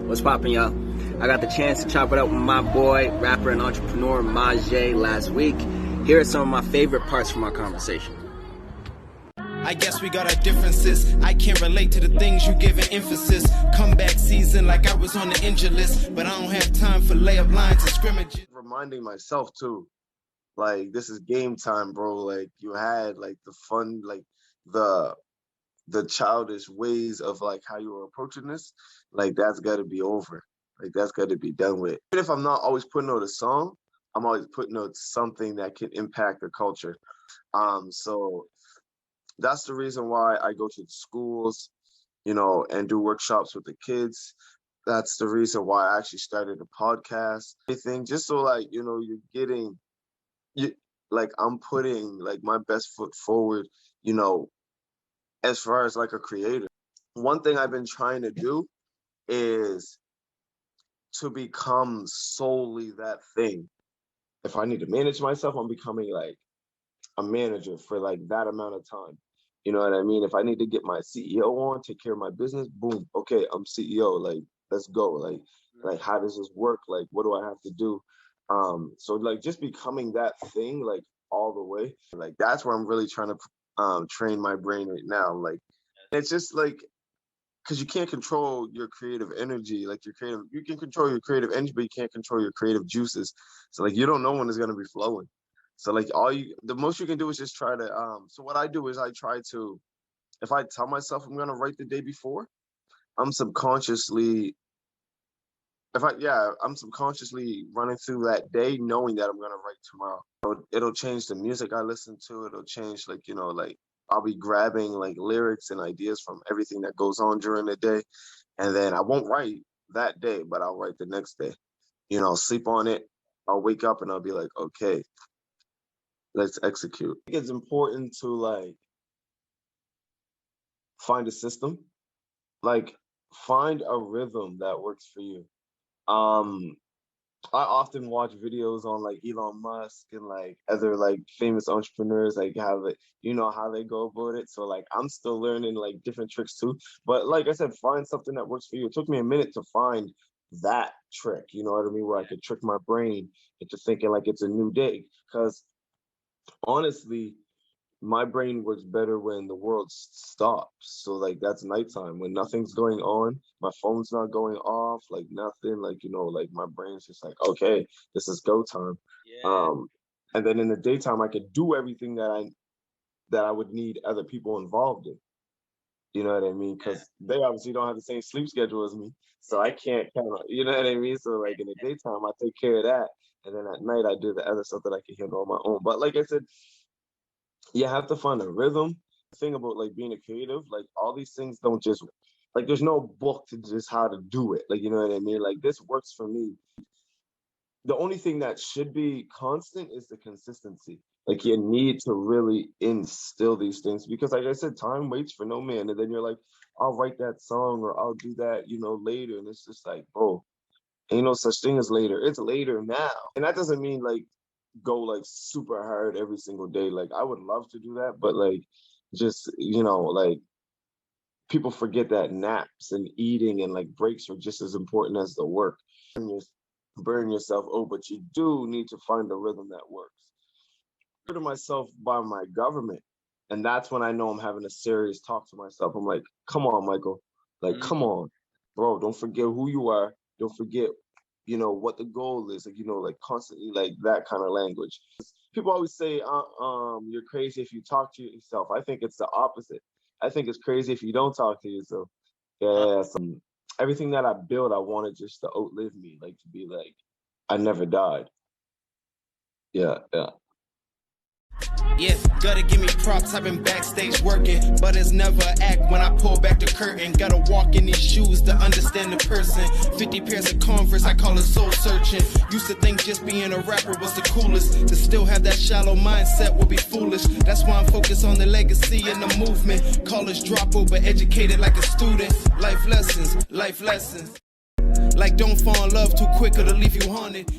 What's poppin', y'all? I got the chance to chop it up with my boy, rapper and entrepreneur MAJE last week. Here are some of my favorite parts from our conversation. I guess we got our differences. I can't relate to the things you giving emphasis. Comeback season like I was on the injured list, but I don't have time for layup lines and scrimmages. Reminding myself too, like this is game time, bro. Like you had like the fun, like the childish ways of like how you were approaching this. Like that's got to be over. Like that's got to be done with. Even if I'm not always putting out a song, I'm always putting out something that can impact the culture. So that's the reason why I go to the schools, you know, and do workshops with the kids. That's the reason why I actually started a podcast. Everything just so like, you know, I'm putting like my best foot forward, you know, as far as like a creator. One thing I've been trying to do is to become solely that thing. If I need to manage myself, I'm becoming like a manager for like that amount of time. You know what I mean? If I need to get my CEO on, take care of my business, boom, okay, I'm CEO. Like, let's go. Like, how does this work? Like, what do I have to do? So like just becoming that thing, like all the way. Like that's where I'm really trying to train my brain right now. Like, it's just like, because you can't control your creative energy. Like you can control your creative energy, but you can't control your creative juices. So like you don't know when it's gonna be flowing. So like the most you can do is just try to, so what I do is I try to, if I tell myself I'm gonna write the day before, I'm subconsciously running through that day knowing that I'm gonna write tomorrow. So it'll change the music I listen to, it'll change like, you know, like I'll be grabbing like lyrics and ideas from everything that goes on during the day. And then I won't write that day, but I'll write the next day. You know, sleep on it. I'll wake up and I'll be like, okay, let's execute. I think it's important to like find a system, like find a rhythm that works for you. I often watch videos on like Elon Musk and like other like famous entrepreneurs, like how they go about it. So like I'm still learning like different tricks too. But like I said, find something that works for you. It took me a minute to find that trick, you know what I mean, where I could trick my brain into thinking like it's a new day. Because honestly, my brain works better when the world stops. So like that's nighttime when nothing's going on, my phone's not going off, like nothing, like, you know, like my brain's just like, okay, this is go time. Yeah. And then in the daytime I could do everything that I would need other people involved in. You know what I mean? Because they obviously don't have the same sleep schedule as me. So I can't kind of, you know what I mean? So like in the daytime I take care of that. And then at night I do the other stuff that I can handle on my own. But like I said, you have to find a rhythm. The thing about like being a creative, like all these things don't just, like there's no book to just how to do it. Like, you know what I mean? Like this works for me. The only thing that should be constant is the consistency. Like you need to really instill these things because like I said, time waits for no man. And then you're like, I'll write that song or I'll do that, you know, later. And it's just like, bro, ain't no such thing as later. It's later now. And that doesn't mean like go like super hard every single day. Like I would love to do that, but like just, you know, like people forget that naps and eating and like breaks are just as important as the work. Burn yourself, but you do need to find a rhythm that works. I to myself by my government, and that's when I know I'm having a serious talk to myself. I'm like, come on, Michael, like come on, bro, don't forget who you are, don't forget, you know, what the goal is, like, you know, like constantly like that kind of language. People always say you're crazy if you talk to yourself. I think it's the opposite. I think it's crazy if you don't talk to yourself. Yeah, everything that I build, I wanted just to outlive me, like to be like I never died. Yeah. Yeah, gotta give me props, I've been backstage working, but it's never an act when I pull back the curtain. Gotta walk in these shoes to understand the person. 50 pairs of Converse, I call it soul searching. Used to think just being a rapper was the coolest. To still have that shallow mindset would be foolish. That's why I'm focused on the legacy and the movement. College dropout, but educated like a student. Life lessons. Like don't fall in love too quick or to leave you haunted.